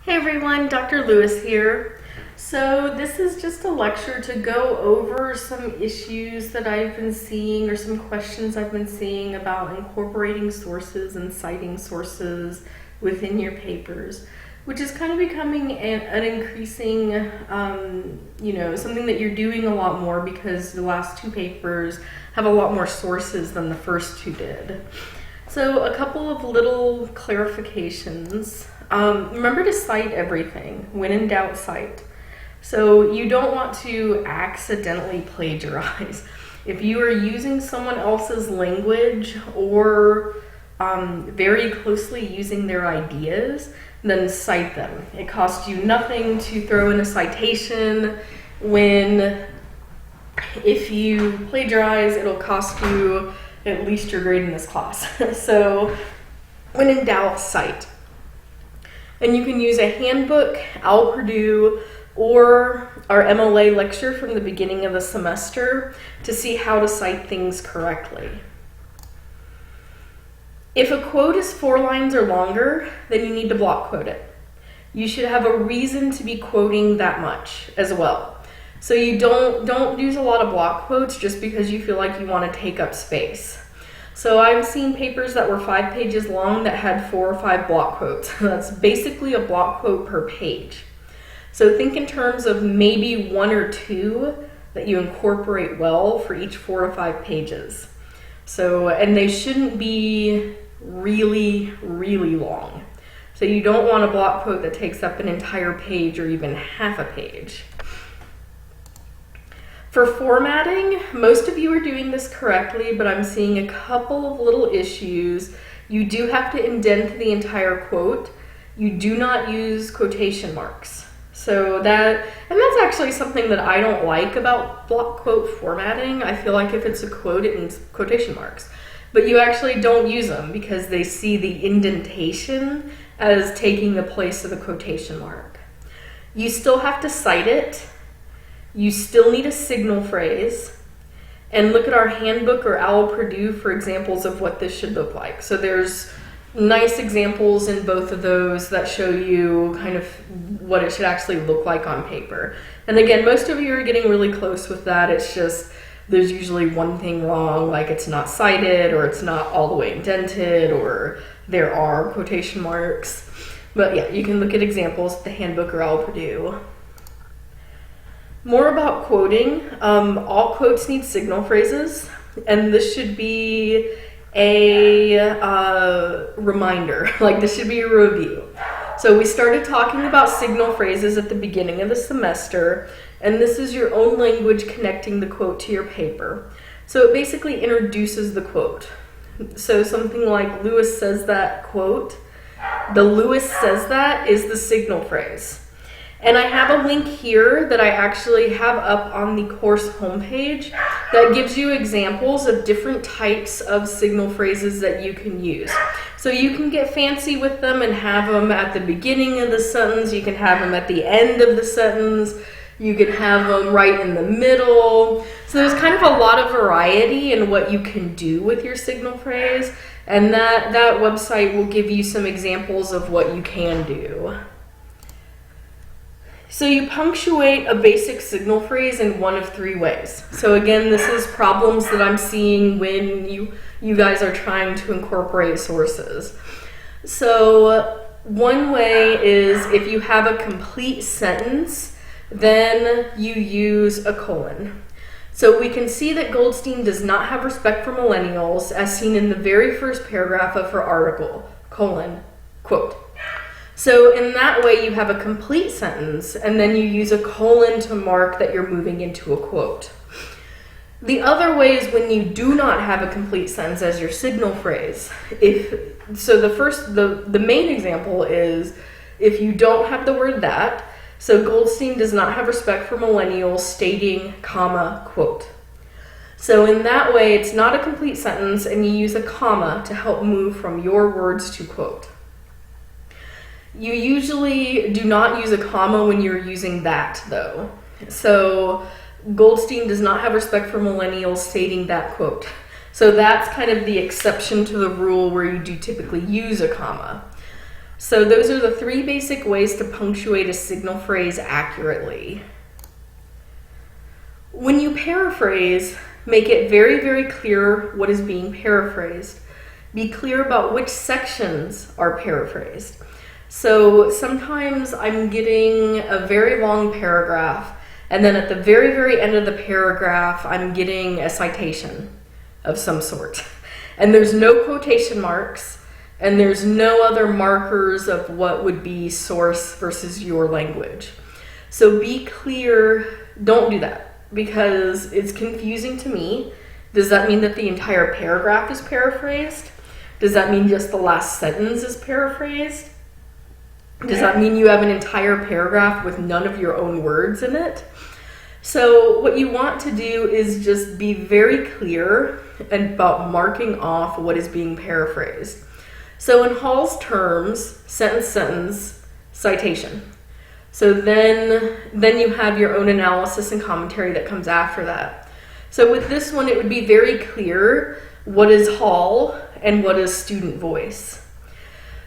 Hey everyone, Dr. Lewis here. So this is just a lecture to go over some issues that I've been seeing or some questions I've been seeing about incorporating sources and citing sources within your papers, which is kind of becoming an increasing, something that you're doing a lot more because the last two papers have a lot more sources than the first two did. So a couple of little clarifications. Remember to cite everything. When in doubt, cite. So you don't want to accidentally plagiarize. If you are using someone else's language or very closely using their ideas, then cite them. It costs you nothing to throw in a citation when if you plagiarize, it'll cost you at least your grade in this class. So when in doubt, cite. And you can use a handbook, OWL Purdue, or our MLA lecture from the beginning of the semester to see how to cite things correctly. If a quote is 4 lines or longer, then you need to block quote it. You should have a reason to be quoting that much as well. So you don't use a lot of block quotes just because you feel like you want to take up space. So I've seen papers that were 5 pages long that had 4 or 5 block quotes. That's basically a block quote per page. So think in terms of maybe 1 or 2 that you incorporate well for each 4 or 5 pages. So, and they shouldn't be really, really long. So you don't want a block quote that takes up an entire page or even half a page. For formatting, most of you are doing this correctly, but I'm seeing a couple of little issues. You do have to indent the entire quote. You do not use quotation marks. And that's actually something that I don't like about block quote formatting. I feel like if it's a quote, it needs quotation marks. But you actually don't use them because they see the indentation as taking the place of the quotation mark. You still have to cite it. You still need a signal phrase, and look at our handbook or OWL Purdue for examples of what this should look like. So there's nice examples in both of those that show you kind of what it should actually look like on paper. And again, most of you are getting really close with that. It's just there's usually one thing wrong, like it's not cited or it's not all the way indented or there are quotation marks. But yeah, you can look at examples, the handbook or OWL Purdue. More about quoting. All quotes need signal phrases, and this should be a reminder, like this should be a review. So we started talking about signal phrases at the beginning of the semester, and this is your own language connecting the quote to your paper. So it basically introduces the quote. So something like Lewis says that quote, the Lewis says that is the signal phrase. And I have a link here that I actually have up on the course homepage that gives you examples of different types of signal phrases that you can use. So you can get fancy with them and have them at the beginning of the sentence. You can have them at the end of the sentence. You can have them right in the middle. So there's kind of a lot of variety in what you can do with your signal phrase. And that website will give you some examples of what you can do. So you punctuate a basic signal phrase in one of 3 ways. So again, this is problems that I'm seeing when you guys are trying to incorporate sources. So one way is if you have a complete sentence, then you use a colon. So we can see that Goldstein does not have respect for millennials as seen in the very first paragraph of her article, colon, quote. So in that way, you have a complete sentence, and then you use a colon to mark that you're moving into a quote. The other way is when you do not have a complete sentence as your signal phrase. The main example is if you don't have the word that, so Goldstein does not have respect for millennials stating, comma, quote. So in that way, it's not a complete sentence, and you use a comma to help move from your words to quote. You usually do not use a comma when you're using that, though. So Goldstein does not have respect for millennials stating that quote. So that's kind of the exception to the rule where you do typically use a comma. So those are the 3 basic ways to punctuate a signal phrase accurately. When you paraphrase, make it very, very clear what is being paraphrased. Be clear about which sections are paraphrased. So sometimes I'm getting a very long paragraph, and then at the very, very end of the paragraph, I'm getting a citation of some sort. And there's no quotation marks, and there's no other markers of what would be source versus your language. So be clear, don't do that, because it's confusing to me. Does that mean that the entire paragraph is paraphrased? Does that mean just the last sentence is paraphrased? Does that mean you have an entire paragraph with none of your own words in it? So what you want to do is just be very clear about marking off what is being paraphrased. So in Hall's terms, sentence, citation. So then you have your own analysis and commentary that comes after that. So with this one, it would be very clear what is Hall and what is student voice.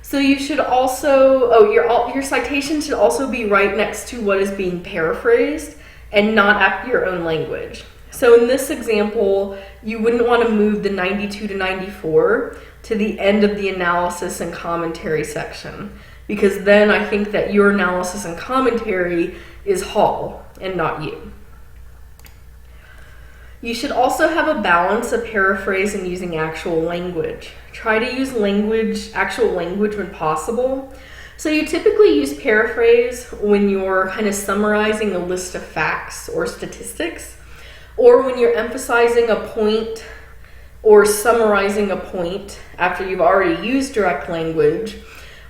So you should also, your citation should also be right next to what is being paraphrased and not after your own language. So in this example, you wouldn't want to move the 92 to 94 to the end of the analysis and commentary section, because then I think that your analysis and commentary is Hall and not you. You should also have a balance of paraphrase and using actual language. Try to use actual language when possible. So you typically use paraphrase when you're kind of summarizing a list of facts or statistics, or when you're emphasizing a point or summarizing a point after you've already used direct language,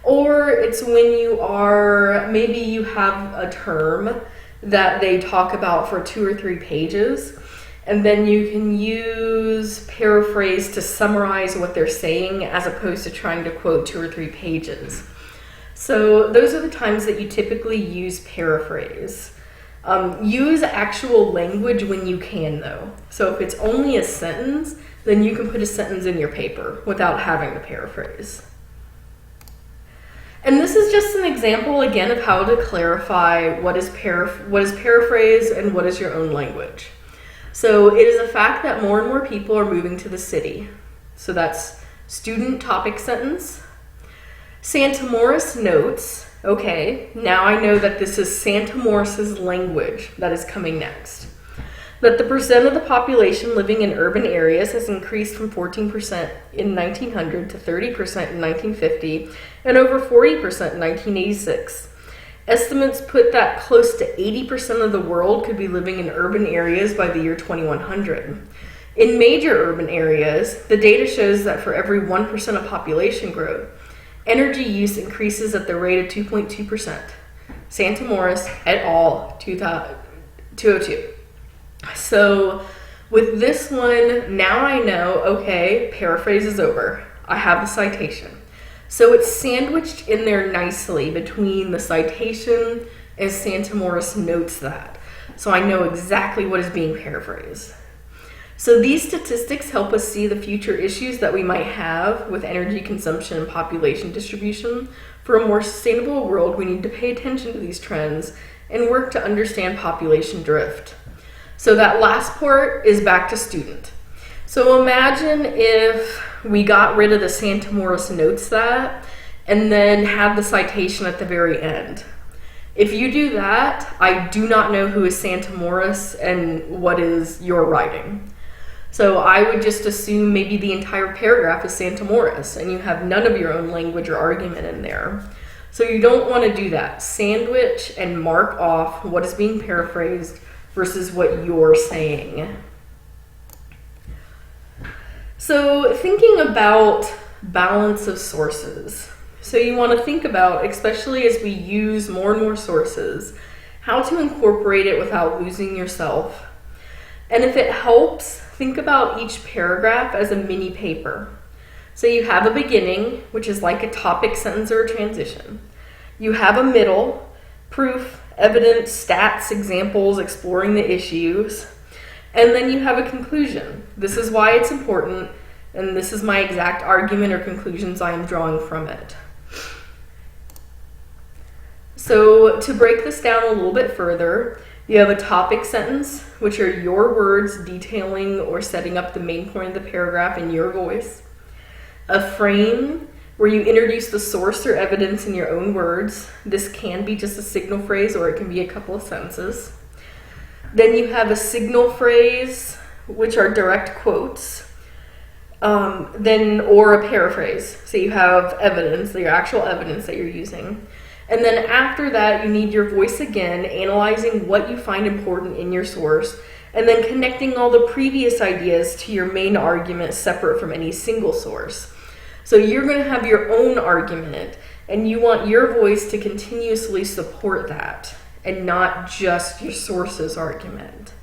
or it's when maybe you have a term that they talk about for 2 or 3 pages, and then you can use paraphrase to summarize what they're saying as opposed to trying to quote 2 or 3 pages. So those are the times that you typically use paraphrase. Use actual language when you can, though. So if it's only a sentence, then you can put a sentence in your paper without having to paraphrase. And this is just an example, again, of how to clarify what is paraphrase and what is your own language. So it is a fact that more and more people are moving to the city. So that's student topic sentence. Santa Morris notes, okay, now I know that this is Santa Morris's language that is coming next. That the percent of the population living in urban areas has increased from 14% in 1900 to 30% in 1950 and over 40% in 1986. Estimates put that close to 80% of the world could be living in urban areas by the year 2100. In major urban areas, the data shows that for every 1% of population growth, energy use increases at the rate of 2.2%. Santa Morris et al. 202. So with this one, now I know, okay, paraphrase is over. I have the citation. So it's sandwiched in there nicely between the citation and Santa Morris notes that. So I know exactly what is being paraphrased. So these statistics help us see the future issues that we might have with energy consumption and population distribution. For a more sustainable world, we need to pay attention to these trends and work to understand population drift. So that last part is back to student. So imagine if we got rid of the Santa Morris notes that and then have the citation at the very end. If you do that, I do not know who is Santa Morris and what is your writing. So I would just assume maybe the entire paragraph is Santa Morris and you have none of your own language or argument in there. So you don't want to do that. Sandwich and mark off what is being paraphrased versus what you're saying. So thinking about balance of sources. So you want to think about, especially as we use more and more sources, how to incorporate it without losing yourself. And if it helps, think about each paragraph as a mini paper. So you have a beginning, which is like a topic, sentence, or a transition. You have a middle, proof, evidence, stats, examples, exploring the issues. And then you have a conclusion. This is why it's important, and this is my exact argument or conclusions I am drawing from it. So to break this down a little bit further, you have a topic sentence, which are your words detailing or setting up the main point of the paragraph in your voice. A frame, where you introduce the source or evidence in your own words. This can be just a signal phrase or it can be a couple of sentences. Then you have a signal phrase, which are direct quotes, or a paraphrase. So you have evidence, your actual evidence that you're using. And then after that, you need your voice again, analyzing what you find important in your source, and then connecting all the previous ideas to your main argument separate from any single source. So you're going to have your own argument, and you want your voice to continuously support that, and not just your source's argument.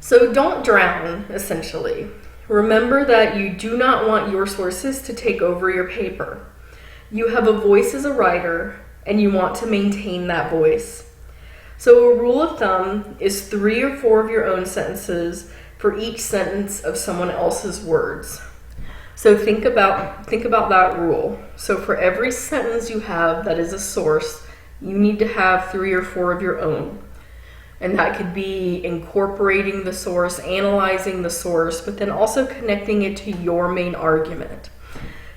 So don't drown, essentially. Remember that you do not want your sources to take over your paper. You have a voice as a writer, and you want to maintain that voice. So a rule of thumb is 3 or 4 of your own sentences for each sentence of someone else's words. So think about that rule. So for every sentence you have that is a source, you need to have 3 or 4 of your own. And that could be incorporating the source, analyzing the source, but then also connecting it to your main argument.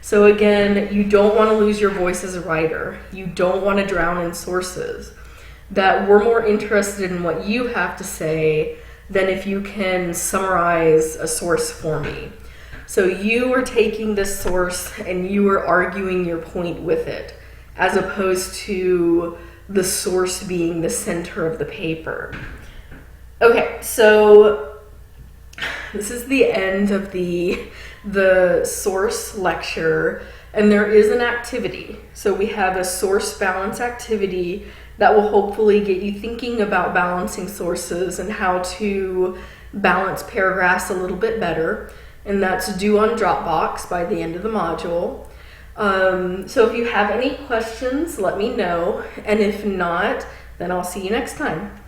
So again, you don't want to lose your voice as a writer. You don't want to drown in sources. That we're more interested in what you have to say than if you can summarize a source for me. So you are taking this source and you are arguing your point with it, as opposed to the source being the center of the paper. Okay, so this is the end of the source lecture, and there is an activity. So we have a source balance activity that will hopefully get you thinking about balancing sources and how to balance paragraphs a little bit better. And that's due on Dropbox by the end of the module. So if you have any questions, let me know. And if not, then I'll see you next time.